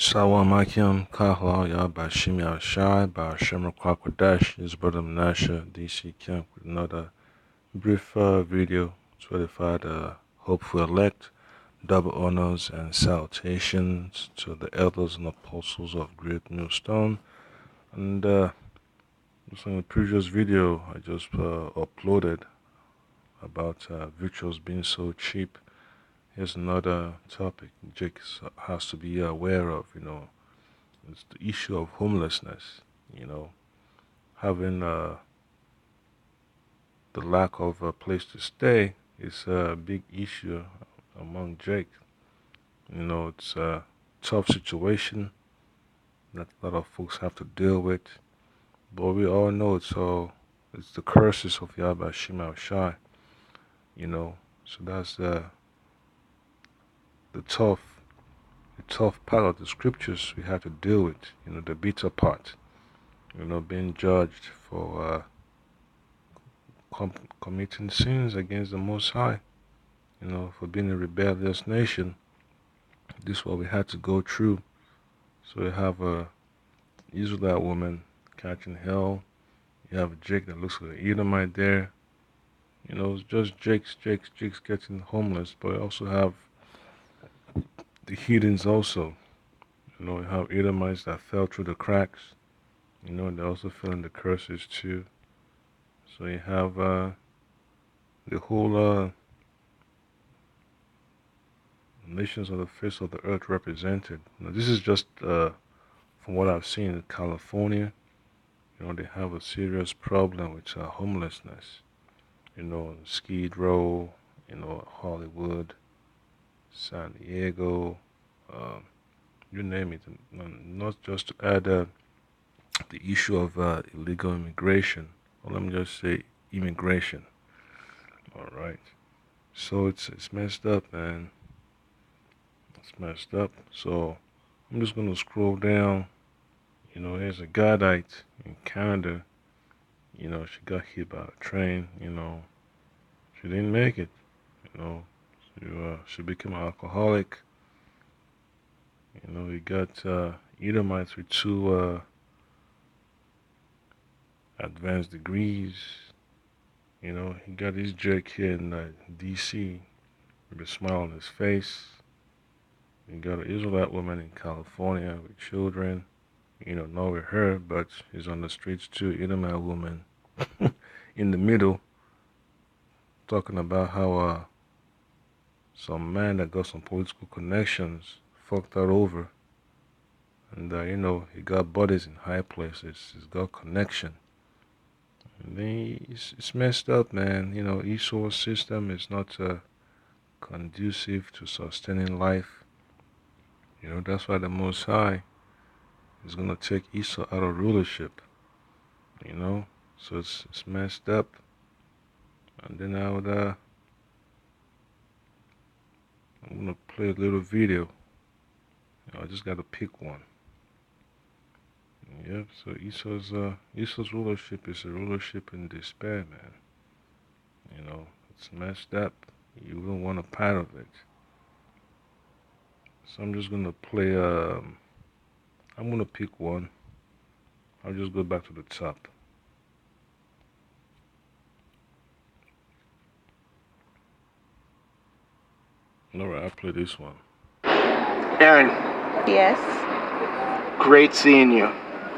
Salam alaikum, Kahwa, Ya Bashim Ya Shai, Bashim Kwakwadash, his brother Menashe, DC Camp, with another brief video to edify the hopeful elect. Double honors and salutations to the elders and apostles of Great Millstone. And just in the previous video I just uploaded about virtuals being so cheap. Here's another topic Jake has to be aware of, It's the issue of homelessness, having the lack of a place to stay is a big issue among Jake. It's a tough situation that a lot of folks have to deal with, but we all know it's the curses of Yahweh Shema Shai, so that's the tough part of the scriptures we have to deal with, the bitter part, being judged for committing sins against the Most High, for being a rebellious nation. This is what we had to go through. So you have a Israelite woman catching hell. You have Jake that looks like an Edomite there. It's just Jake's getting homeless, but you also have the heathens also. You have Edomites that fell through the cracks. They're also feeling the curses too. So you have the whole nations of the face of the earth represented. Now, this is just from what I've seen in California. They have a serious problem with homelessness. Skid Row, Hollywood, San Diego, you name it. And not just to add the issue of illegal immigration, or let me just say immigration. All right. So it's messed up, man. It's messed up. So I'm just gonna scroll down. There's a Godite in Canada. She got hit by a train. She didn't make it. She became an alcoholic. We got Edomites with two advanced degrees. He got his jerk here in D.C. with a smile on his face. You got an Israelite woman in California with children. Not with her, but she's on the streets too. Edomite woman in the middle, talking about how some man that got some political connections fucked her over. And, he got bodies in high places. He's got connection. And then it's messed up, man. Esau's system is not conducive to sustaining life. That's why the Most High is going to take Esau out of rulership. So it's messed up. And then I'm going to play a little video. I just got to pick one. Yep, so Esau's rulership is a rulership in despair, man. It's messed up. You don't want a part of it. So I'm just gonna play. I'm gonna pick one. I'll just go back to the top. All right, I'll play this one. Aaron. Yes. Great seeing you.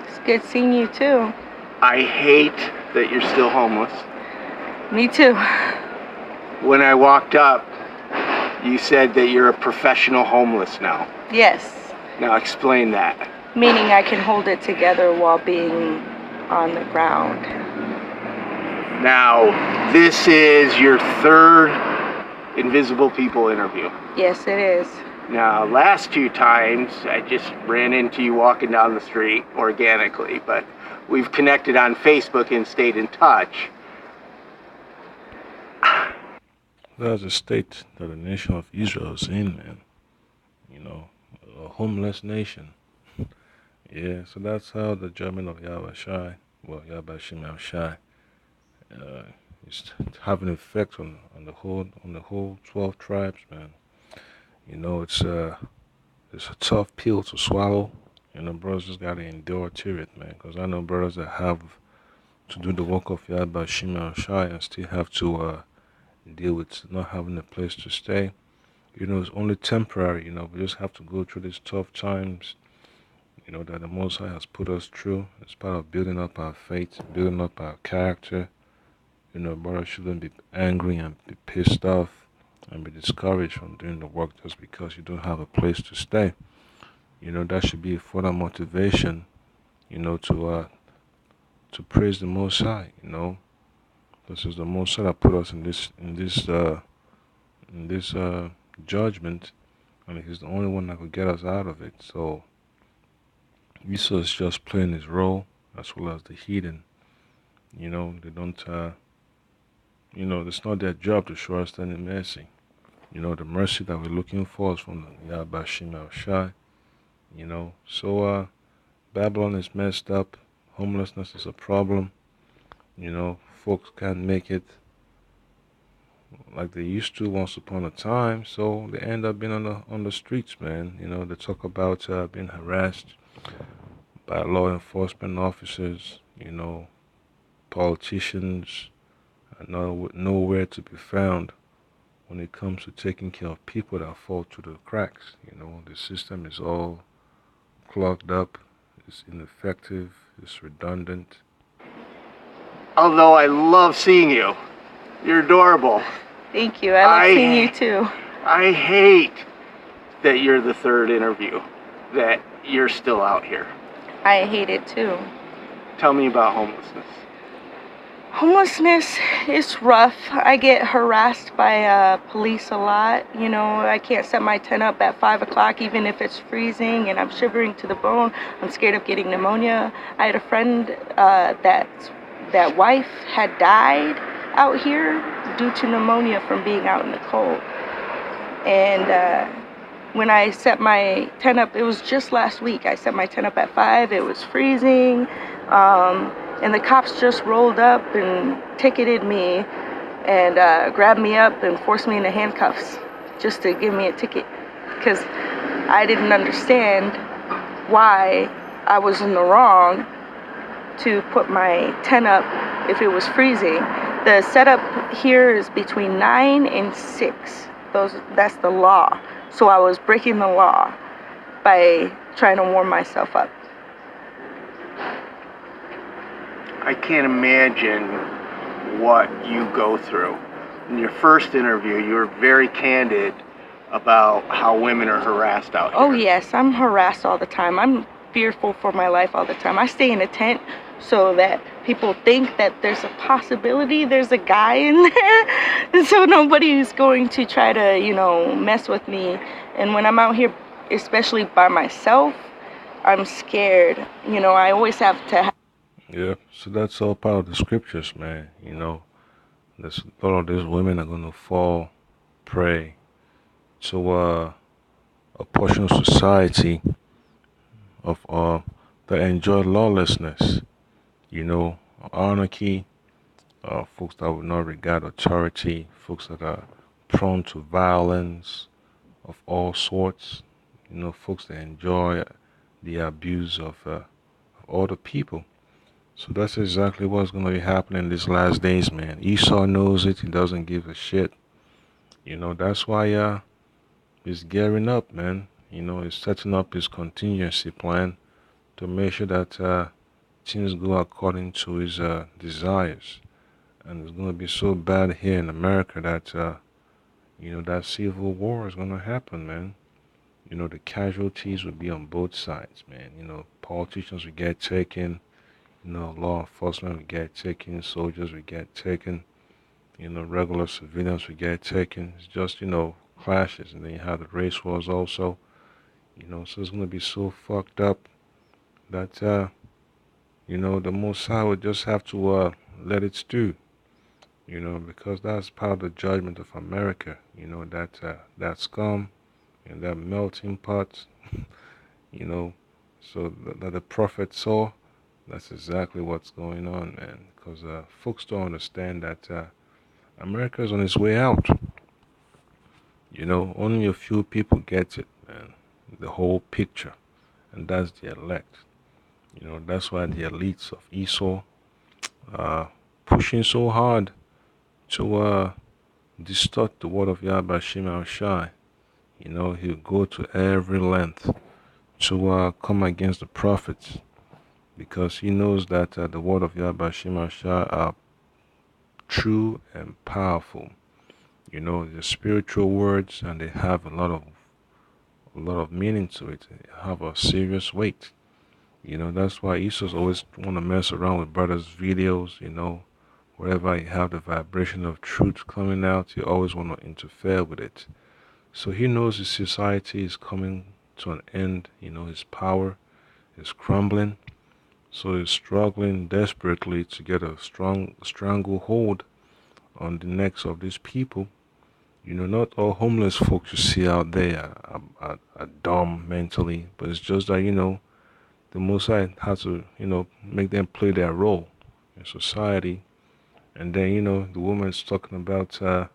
It's good seeing you too. I hate that you're still homeless. Me too. When I walked up, you said that you're a professional homeless now. Yes. Now explain that. Meaning I can hold it together while being on the ground. Now, this is your third Invisible People interview. Yes, it is. Now, last two times, I just ran into you walking down the street organically, but we've connected on Facebook and stayed in touch. That's a state that the nation of Israel is in, man. A homeless nation. Yeah, so that's how the judgment of Yahweh Shai, Yahweh Shema Shai, is having an effect on the whole 12 tribes, man. It's it's a tough pill to swallow. Brothers just gotta endure to it, man. Because I know brothers that have to do the work of Yad Bashim and Shai and still have to deal with not having a place to stay. It's only temporary. We just have to go through these tough times. That the Most High has put us through. It's part of building up our faith, building up our character. Brothers shouldn't be angry and be pissed off and be discouraged from doing the work just because you don't have a place to stay. That should be a further motivation, to praise the Most High. This is the Most High that put us in this judgment, and He's the only one that could get us out of it. So Esau is just playing his role, as well as the heathen. They don't. It's not their job to show us any mercy. The mercy that we're looking for is from the Yahbashim El Shai. So Babylon is messed up. Homelessness is a problem. Folks can't make it like they used to once upon a time, so they end up being on the streets, man. They talk about being harassed by law enforcement officers. Politicians are nowhere to be found when it comes to taking care of people that fall through the cracks. The system is all clogged up. It's ineffective. It's redundant. Although I love seeing you. You're adorable. Thank you. I love seeing you too. I hate that you're the third interview, that you're still out here. I hate it too. Tell me about homelessness. Homelessness is rough. I get harassed by police a lot. I can't set my tent up at 5 o'clock even if it's freezing and I'm shivering to the bone. I'm scared of getting pneumonia. I had a friend that wife had died out here due to pneumonia from being out in the cold. And when I set my tent up, it was just last week. I set my tent up at 5. It was freezing. And the cops just rolled up and ticketed me and grabbed me up and forced me into handcuffs just to give me a ticket because I didn't understand why I was in the wrong to put my tent up if it was freezing. The setup here is between 9 and 6. That's the law. So I was breaking the law by trying to warm myself up. I can't imagine what you go through. In your first interview, you were very candid about how women are harassed out here. Oh yes, I'm harassed all the time. I'm fearful for my life all the time. I stay in a tent so that people think that there's a possibility there's a guy in there. So nobody's going to try to, mess with me. And when I'm out here, especially by myself, I'm scared. I always have to Yeah, so that's all part of the scriptures, man. There's a lot of these women are gonna fall prey to a portion of society that enjoy lawlessness, anarchy, folks that will not regard authority, folks that are prone to violence of all sorts, folks that enjoy the abuse of other people. So that's exactly what's going to be happening these last days, man. Esau knows it. He doesn't give a shit. That's why he's gearing up, man. He's setting up his contingency plan to make sure that things go according to his desires. And it's going to be so bad here in America that, that civil war is going to happen, man. The casualties will be on both sides, man. Politicians will get taken. Law enforcement will get taken, soldiers will get taken, regular civilians will get taken. It's just, clashes. And then you have the race wars also, so it's going to be so fucked up that, the Most High would just have to let it stew, because that's part of the judgment of America, that scum and that melting pot, so that the prophet saw. That's exactly what's going on, man. Because folks don't understand that America is on its way out. Only a few people get it, man. the whole picture, and that's the elect. That's why the elites of Esau are pushing so hard to distort the word of Yahweh Shem Shai. He'll go to every length to come against the prophets, because he knows that the word of Yahweh Shem Shai are true and powerful. They're spiritual words, and they have a lot of meaning to it. They have a serious weight. That's why Esau's always want to mess around with brothers' videos. Wherever you have the vibration of truth coming out, you always want to interfere with it. So he knows his society is coming to an end. His power is crumbling. So he's struggling desperately to get a strong stranglehold on the necks of these people. Not all homeless folks you see out there are dumb mentally, but it's just that, the Mosai has to, make them play their role in society. And then, the woman's talking about her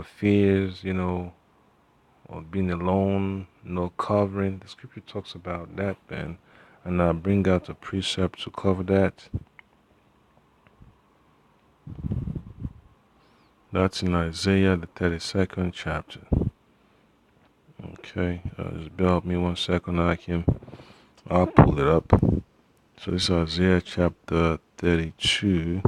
fears, of being alone, no covering. The scripture talks about that, man. And I bring out a precept to cover that. That's in Isaiah, the 32nd chapter. Okay, just bear with me 1 second. I'll pull it up. So this is Isaiah chapter 32.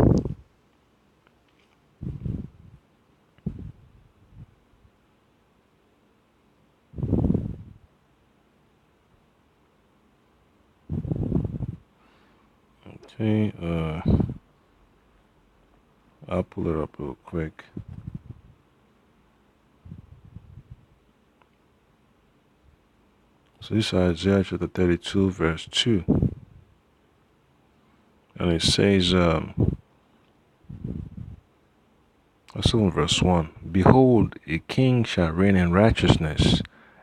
Okay, I'll pull it up real quick. So this is Isaiah chapter 32, verse 2. And it says, also in verse 1, Behold, a king shall reign in righteousness,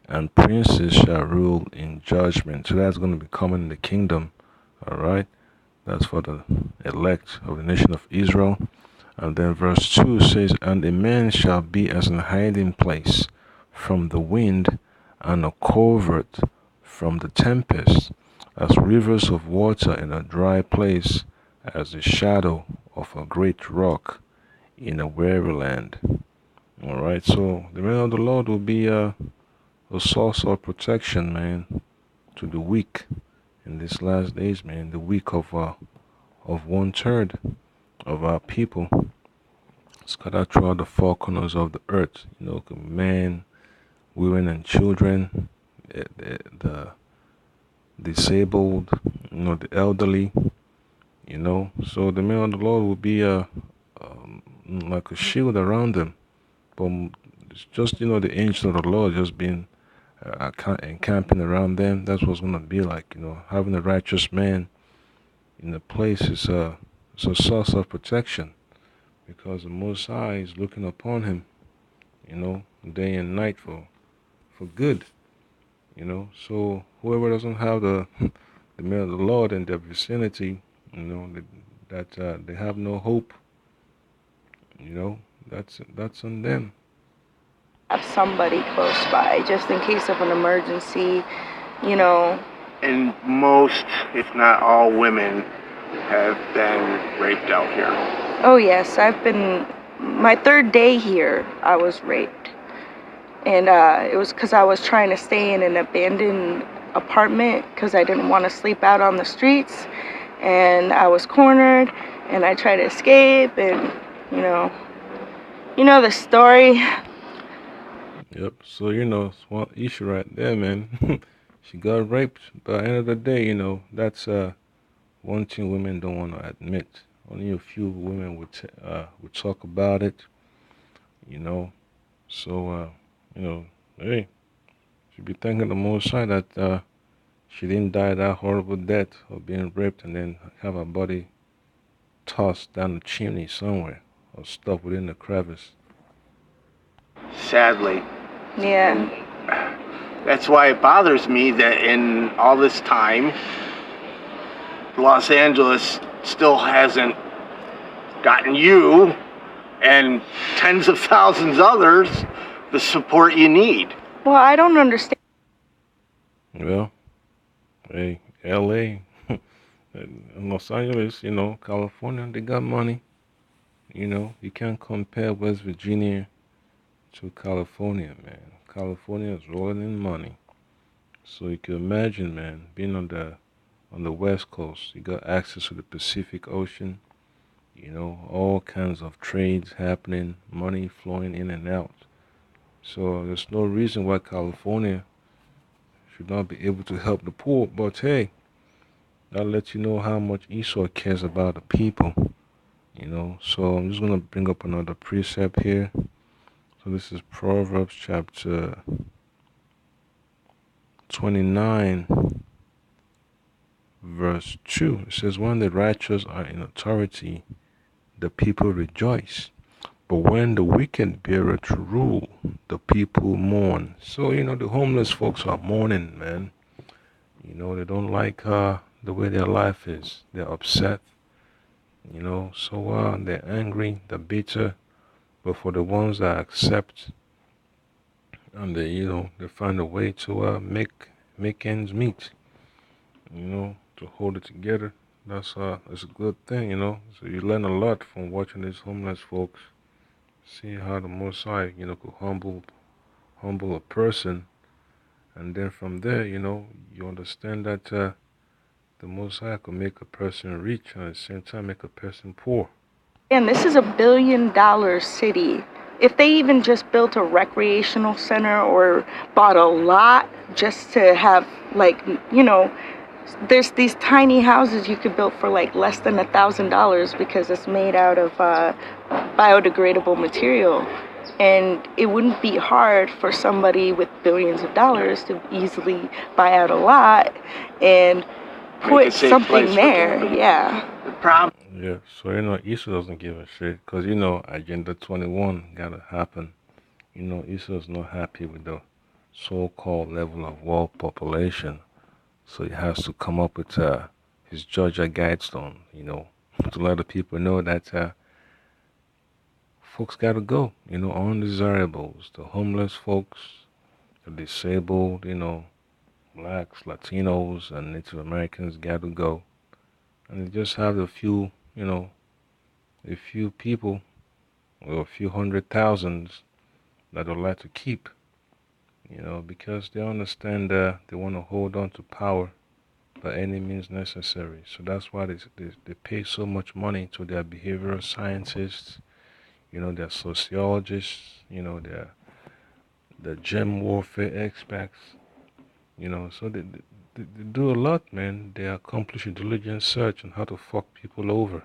and princes shall rule in judgment. So that's going to be coming in the kingdom, all right? That's for the elect of the nation of Israel. And then verse 2 says, And a man shall be as an hiding place from the wind, and a covert from the tempest, as rivers of water in a dry place, as the shadow of a great rock in a weary land. All right, so the man of the Lord will be a source of protection, man, to the weak in these last days, man. The weak of 1/3 of our people scattered throughout the four corners of the earth. Men, women, and children, the disabled, the elderly. So the man of the Lord will be like a shield around them. But it's just, the angel of the Lord just being encamping around them. That's what's going to be like. Having a righteous man in the place is a source of protection, because the Most High is looking upon him, day and night for good. So whoever doesn't have the man of the Lord in their vicinity, that they have no hope. That's on them. Have somebody close by just in case of an emergency, And most, if not all, women have been raped out here. Oh yes, my third day here, I was raped. And it was because I was trying to stay in an abandoned apartment because I didn't want to sleep out on the streets. And I was cornered, and I tried to escape, and, the story. Yep, so, it's one issue right there, man. She got raped, but at the end of the day, that's one thing women don't want to admit. Only a few women would talk about it, So, hey, should be thanking the Most High that she didn't die that horrible death of being raped and then have her body tossed down the chimney somewhere or stuck within the crevice. Sadly. Yeah. And that's why it bothers me that in all this time, Los Angeles still hasn't gotten you and tens of thousands others the support you need. Well, I don't understand. Well, hey, LA and Los Angeles, California, they got money. You can't compare West Virginia to California, man. California is rolling in money. So you can imagine, man, being on the West Coast, you got access to the Pacific Ocean, all kinds of trades happening, money flowing in and out. So there's no reason why California should not be able to help the poor. But hey, that lets you know how much Esau cares about the people. So I'm just gonna bring up another precept here. So this is Proverbs chapter 29, verse 2. It says, when the righteous are in authority, the people rejoice. But when the wicked beareth rule, the people mourn. So, the homeless folks are mourning, man. They don't like the way their life is. They're upset, so they're angry, they're bitter. But for the ones that accept and they find a way to make ends meet, to hold it together. That's a good thing. So you learn a lot from watching these homeless folks. See how the Most High, could humble a person, and then from there, you understand that the Most High could make a person rich and at the same time make a person poor. And this is a $1 billion city. If they even just built a recreational center or bought a lot just to have, like, there's these tiny houses you could build for like less than $1,000 because it's made out of biodegradable material. And it wouldn't be hard for somebody with billions of dollars to easily buy out a lot and put something there. Yeah. The problem. Yeah, so Esau doesn't give a shit because Agenda 21 gotta happen. Esau's not happy with the so-called level of world population, so he has to come up with his Georgia Guidestone, to let the people know that folks gotta go, undesirables, the homeless folks, the disabled, blacks, Latinos, and Native Americans gotta go. And they just have a few people, or a few hundred thousands that they'd like to keep, because they understand that they want to hold on to power by any means necessary. So that's why they pay so much money to their behavioral scientists, their sociologists, their gem warfare experts, so they do a lot, man. They accomplish a diligent search on how to fuck people over,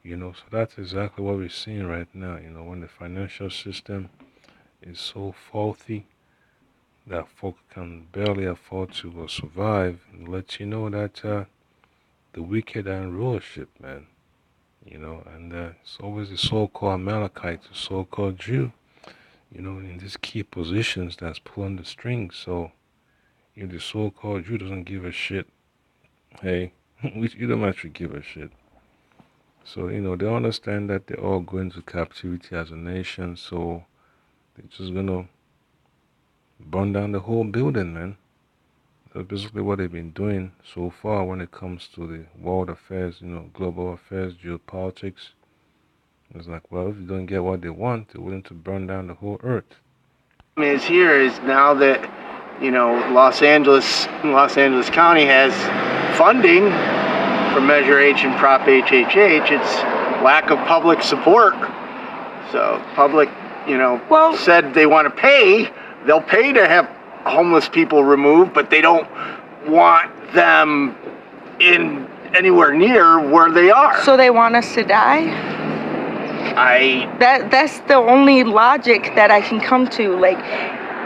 so that's exactly what we're seeing right now, when the financial system is so faulty that folk can barely afford to survive, and lets you know that the wicked are in rulership, man. And it's always the so-called Amalekite, the so-called Jew, in these key positions that's pulling the strings. So if the so-called Jew doesn't give a shit, hey, you don't actually give a shit. So, they understand that they're all going to captivity as a nation, so they're just gonna burn down the whole building, man. That's basically what they've been doing so far when it comes to the world affairs, global affairs, geopolitics. It's like, well, if you don't get what they want, they're willing to burn down the whole earth. Is here is now that Los Angeles County has funding for Measure H and Prop HHH. It's lack of public support. So public, said they want to pay. They'll pay to have homeless people removed, but they don't want them in anywhere near where they are. So they want us to die? That's the only logic that I can come to. Like,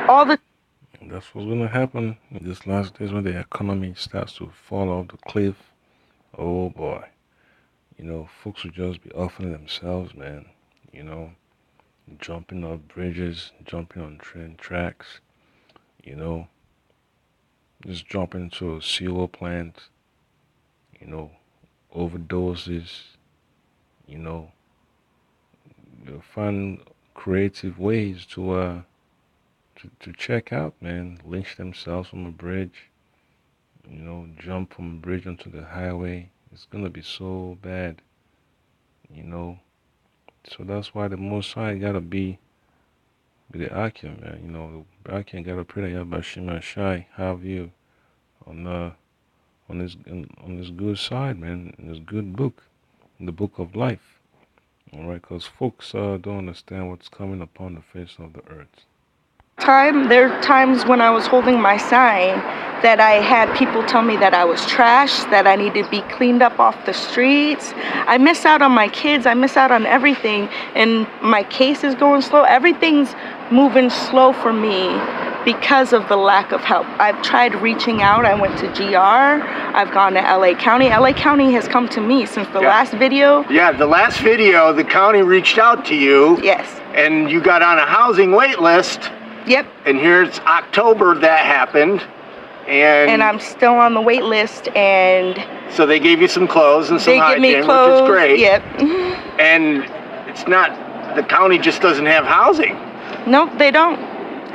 all the... That's what's gonna happen in these last days when the economy starts to fall off the cliff. Oh boy. Folks will just be offering themselves, man. Jumping off bridges, jumping on train tracks, you know, just jumping into a sewer plant, you know, overdoses, you know, they'll find creative ways to check out, man. Lynch themselves from a bridge, jump from a bridge onto the highway. It's gonna be so bad, you know. So that's why the Most High gotta be with the Akim, man. The Akim gotta pray that Yabashima Shai have you on on this good side, man, in this good book, in the book of life. All right, because folks don't understand what's coming upon the face of the earth. There are times when I was holding my sign that I had people tell me that I was trash, that I need to be cleaned up off the streets. I miss out on my kids. I miss out on everything. And my case is going slow. Everything's moving slow for me because of the lack of help. I've tried reaching out. I went to GR. I've gone to LA County. LA County has come to me since the last video. Yeah, the last video, the county reached out to you. Yes. And you got on a housing wait list. Yep. And here's October that happened. And I'm still on the wait list, and so they gave you some clothes and some hygiene, which is great. Yep. And it's not, the county just doesn't have housing. Nope, they don't.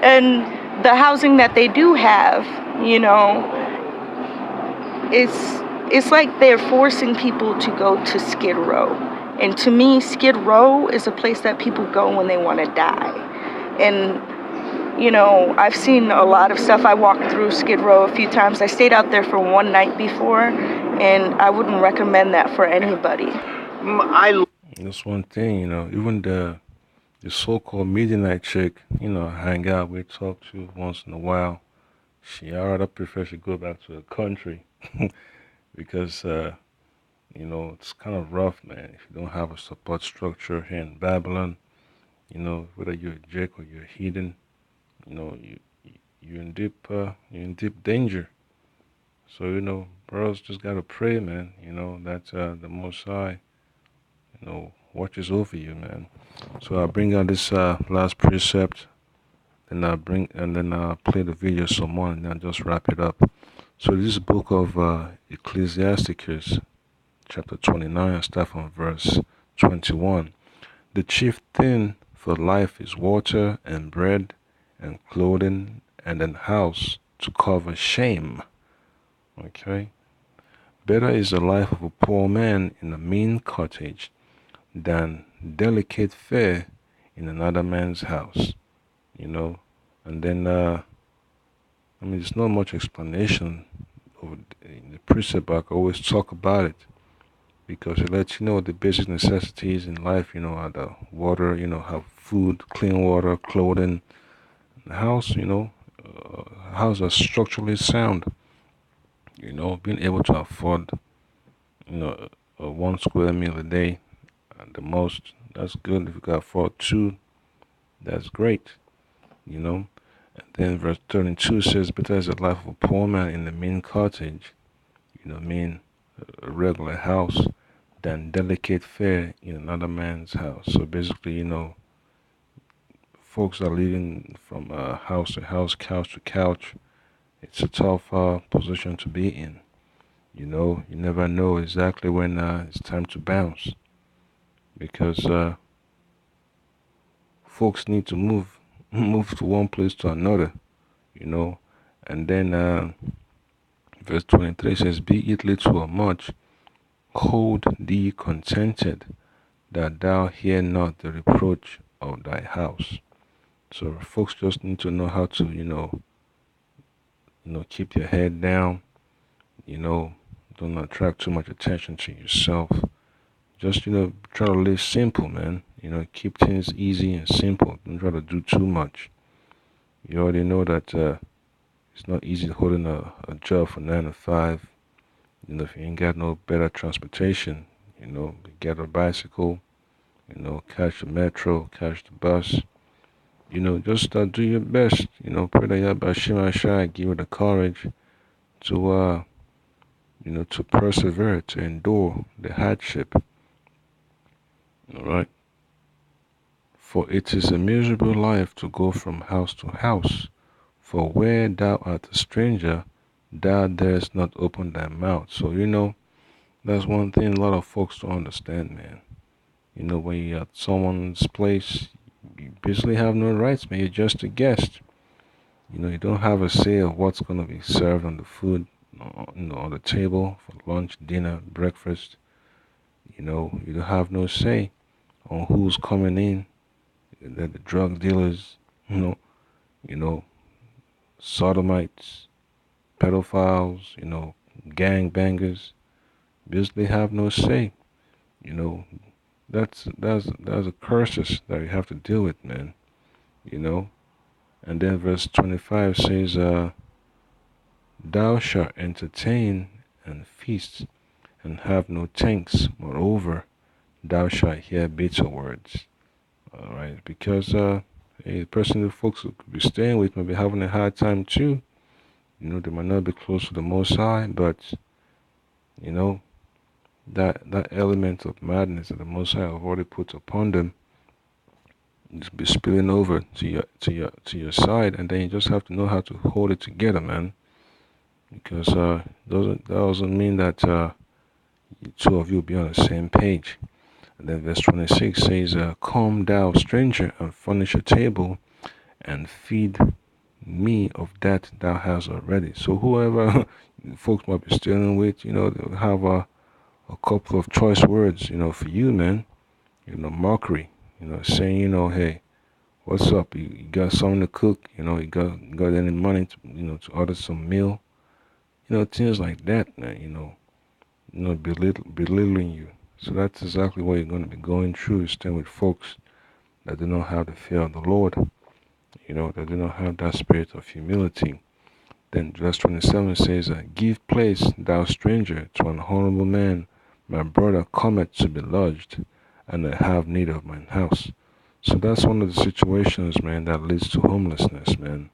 And the housing that they do have, it's like they're forcing people to go to Skid Row. And to me, Skid Row is a place that people go when they want to die. And I've seen a lot of stuff. I walked through Skid Row a few times. I stayed out there for one night before, and I wouldn't recommend that for anybody. That's one thing, even the so-called midnight chick, hang out with, talk to once in a while. I prefer she go back to the country because, it's kind of rough, man. If you don't have a support structure here in Babylon, whether you're a Jake or you're a heathen, you're in deep danger. So bros just gotta pray, man. That the Most High, watches over you, man. So I bring out this last precept, and I play the video some more, and then just wrap it up. So this book of Ecclesiasticus, chapter 29, start from verse 21. The chief thing for life is water and bread and clothing and an house to cover shame. Okay? Better is the life of a poor man in a mean cottage than delicate fare in another man's house. And then there's not much explanation of the precept, but I can always talk about it because it lets you know the basic necessities in life, are the water, have food, clean water, clothing, the house, house that's structurally sound, being able to afford, a 1 square meal a day at the most, that's good. If you can afford 2, that's great, And then verse 32 says, better is the life of a poor man in the mean cottage, a regular house, than delicate fare in another man's house. So basically, folks are living from house to house, couch to couch. It's a tough position to be in. You never know exactly when it's time to bounce, because folks need to move to one place to another, And then verse 23 says, be it little or much, hold thee contented, that thou hear not the reproach of thy house. So folks just need to know how to, keep their head down, don't attract too much attention to yourself. Just, try to live simple, man. Keep things easy and simple. Don't try to do too much. You already know that it's not easy holding a job for 9 to 5. If you ain't got no better transportation, get a bicycle, catch the metro, catch the bus. Just do your best. Pray that Yahweh Shai give you the courage to, to persevere, to endure the hardship. All right. For it is a miserable life to go from house to house. For where thou art a stranger, thou darest not open thy mouth. So, that's one thing a lot of folks don't understand, man. When you're at someone's place, you basically have no rights, man. You're just a guest. You don't have a say of what's going to be served on the food on the table for lunch, dinner, breakfast. You don't have no say on who's coming in. The drug dealers, you know, you know, sodomites, pedophiles, gang bangers, because they have no say. You know, that's a curses that you have to deal with, man. You know, and then verse 25 says, "Thou shalt entertain and feast, and have no thanks. Moreover, thou shalt hear bitter words." All right, because the person the folks who could be staying with may be having a hard time too. They might not be close to the Most High, but you know that element of madness that the Most High have already put upon them just be spilling over to your side, and then you just have to know how to hold it together, man. Because that doesn't mean that the two of you will be on the same page. And then verse 26 says, "Come thou stranger, and furnish a table, and feed me of that thou hast already." So whoever folks might be stealing with, they'll have a couple of choice words, for you, man. Mockery, saying, hey, what's up? You got something to cook? You got any money to order some meal? Things like that, man. Belittling you. So that's exactly what you're going to be going through. Staying with folks that do not have the fear of the Lord. That do not have that spirit of humility. Then verse 27 says, "Give place, thou stranger, to an honorable man. My brother cometh to be lodged, and I have need of mine house." So that's one of the situations, man, that leads to homelessness, man.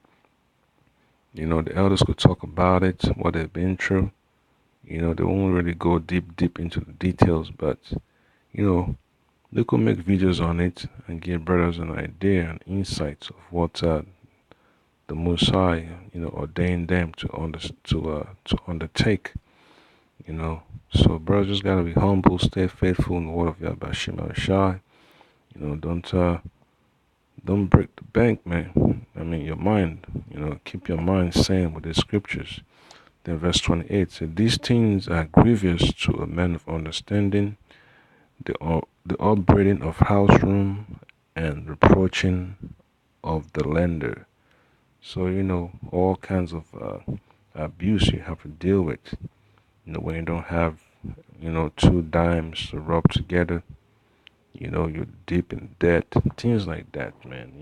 The elders could talk about it, what they've been through. They won't really go deep into the details, but, they could make videos on it and give brothers an idea and insights of what the Most High, ordained them to undertake. So brothers just gotta be humble, stay faithful in the word of Yahweh Shai. Don't break the bank, man. I mean your mind. Keep your mind sane with the scriptures. Then verse 28 says, "These things are grievous to a man of understanding, the upbraiding of house room and reproaching of the lender." So all kinds of abuse you have to deal with. When you don't have two dimes to rub together. You're deep in debt, things like that, man.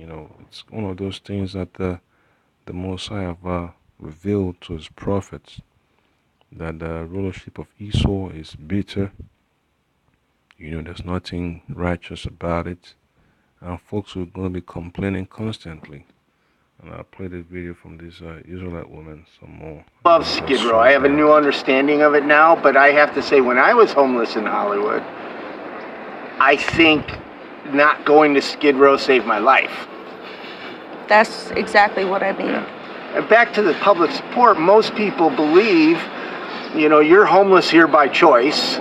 It's one of those things that the Most High have revealed to his prophets, that the rulership of Esau is bitter. There's nothing righteous about it, and folks are going to be complaining constantly. And I'll play the video from this Israelite woman some more. Love Skid Row. I have a new understanding of it now, but I have to say, when I was homeless in Hollywood, I think not going to Skid Row saved my life. That's exactly what I mean. Yeah. And back to the public support, most people believe, you're homeless here by choice,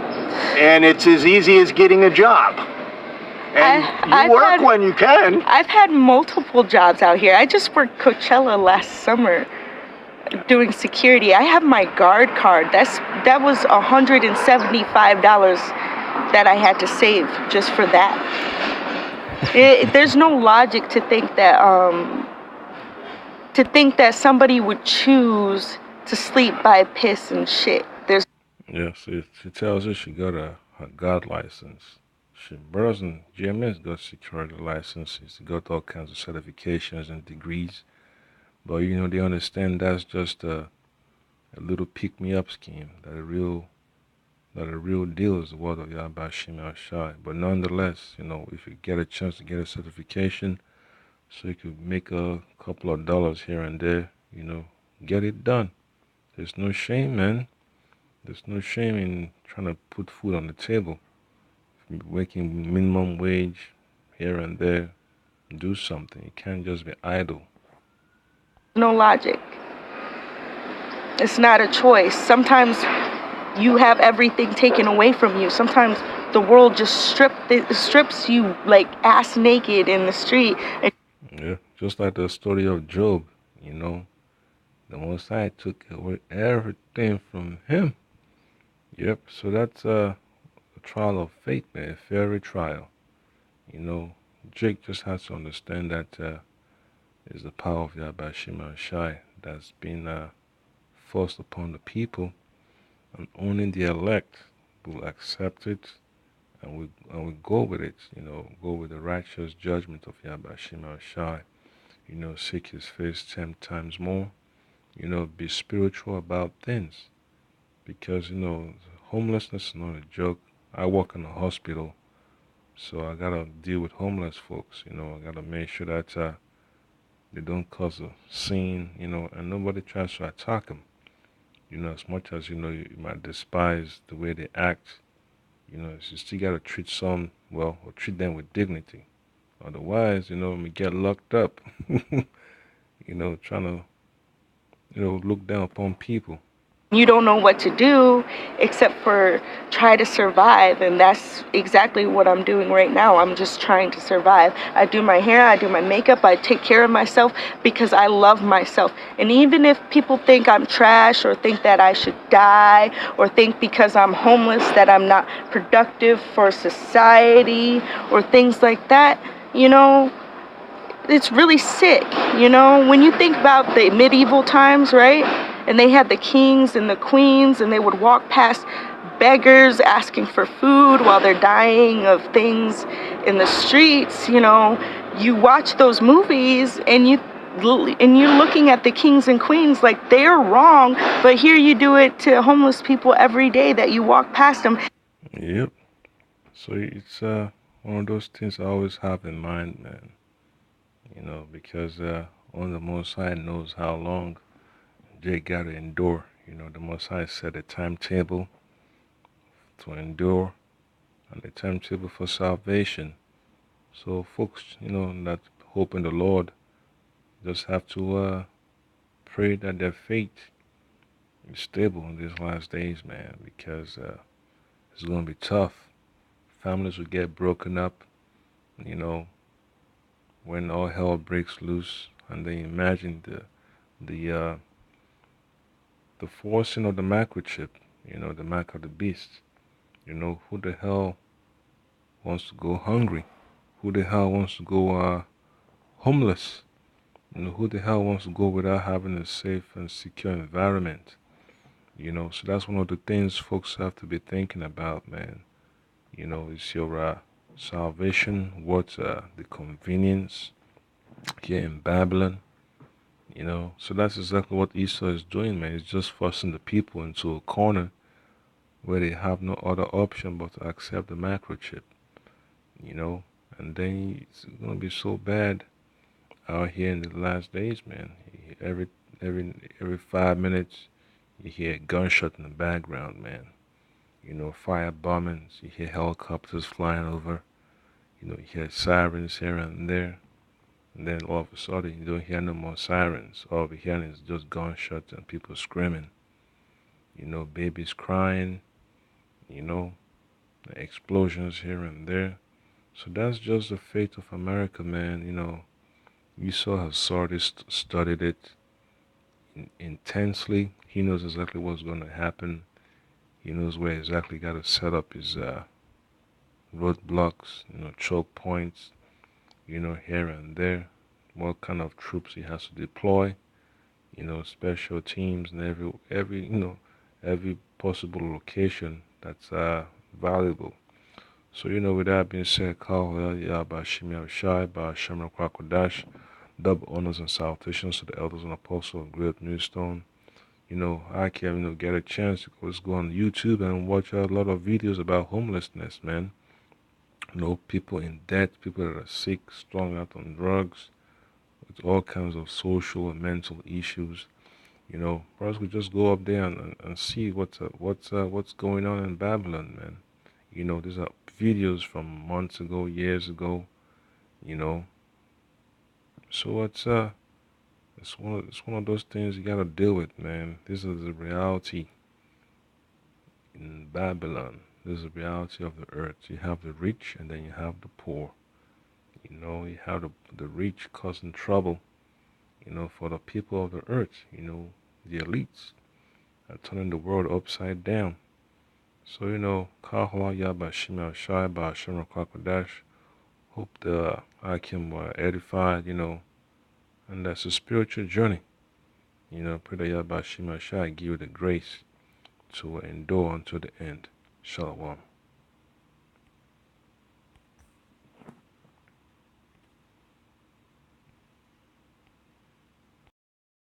and it's as easy as getting a job. And you work when you can. I've had multiple jobs out here. I just worked Coachella last summer doing security. I have my guard card. That was $175 that I had to save just for that. There's no logic to think that somebody would choose to sleep by piss and shit. She tells us she got a God license. Brothers and GMS got security licenses, got all kinds of certifications and degrees. But they understand that's just a little pick-me-up scheme. That a real deal is the word of Yahweh Shai. But nonetheless, if you get a chance to get a certification, so you could make a couple of dollars here and there, get it done. There's no shame, man. There's no shame in trying to put food on the table. Working minimum wage here and there, do something. You can't just be idle. No logic. It's not a choice. Sometimes you have everything taken away from you. Sometimes the world just strips you like ass naked in the street. Yeah, just like the story of Job, the Most High took away everything from him. Yep. So that's a trial of faith, man. A fiery trial. You know, Jake just has to understand that is the power of Yabashima Shai that's been forced upon the people, and only the elect will accept it, and we go with it. You know, go with the righteous judgment of Yabashima Shai. You know, seek His face 10 times more. You know, be spiritual about things, because you know homelessness is not a joke. I work in a hospital, so I gotta deal with homeless folks. You know, I gotta make sure that they don't cause a scene. You know, and nobody tries to attack them. You know, as much as you know you might despise the way they act, you know, you still gotta treat some well, or treat them with dignity. Otherwise, you know, we get locked up. You know, trying to look down upon people. You don't know what to do except for try to survive, and that's exactly what I'm doing right now. I'm just trying to survive. I do my hair, I do my makeup, I take care of myself because I love myself. And even if people think I'm trash or think that I should die or think because I'm homeless that I'm not productive for society or things like that, you know, it's really sick, you know? When you think about the medieval times, right? And they had the kings and the queens, and they would walk past beggars asking for food while they're dying of things in the streets, you know? You watch those movies and you're looking at the kings and queens like they're wrong, but here you do it to homeless people every day that you walk past them. Yep. So it's one of those things I always have in mind, man. You know, because only the Most High knows how long they gotta endure. You know, the Most High set a timetable to endure and a timetable for salvation. So folks, you know, that hope in the Lord just have to pray that their faith is stable in these last days, man, because it's gonna be tough. Families will get broken up, you know, when all hell breaks loose, and then imagine the the forcing of the microchip, you know, the mark of the beast. You know, who the hell wants to go hungry? Who the hell wants to go homeless? You know, who the hell wants to go without having a safe and secure environment? You know, so that's one of the things folks have to be thinking about, man. You know, is your salvation worth the convenience here in Babylon? You know, so that's exactly what Esau is doing, man. He's just forcing the people into a corner where they have no other option but to accept the microchip, you know. And then it's gonna be so bad out here in the last days, man. Every 5 minutes, you hear a gunshot in the background, man. You know, fire bombings. You hear helicopters flying over. You know, you hear sirens here and there. And then all of a sudden, you don't hear no more sirens. All we hear is just gunshots and people screaming. You know, babies crying. You know, explosions here and there. So that's just the fate of America, man. You know, Esau has studied it intensely. He knows exactly what's going to happen. He knows where exactly got to set up his roadblocks, you know, choke points, you know, here and there. What kind of troops he has to deploy, you know, special teams and every every possible location that's valuable. So, you know, with that being said, Kal Yabashim Shai, Basham Kwakwadash, double honors and salutations to the elders and apostles of Great Millstone. You know, I can, get a chance to just go on YouTube and watch a lot of videos about homelessness, man. You know, people in debt, people that are sick, strung out on drugs, with all kinds of social and mental issues. You know, for us, we just go up there and see what's going on in Babylon, man. You know, these are videos from months ago, years ago. You know, so it's one of those things you gotta deal with, man. This is the reality in Babylon. This is the reality of the earth. You have the rich and then you have the poor. You know, you have the rich causing trouble, for the people of the earth, the elites. turning the world upside down. So, Kahwa Yaba Shima Shai Ba Shimra Kwakadash. Hope the Akim were edified, and that's a spiritual journey. Pray that Yaba Shima Shai give you the grace to endure unto the end. Shalom.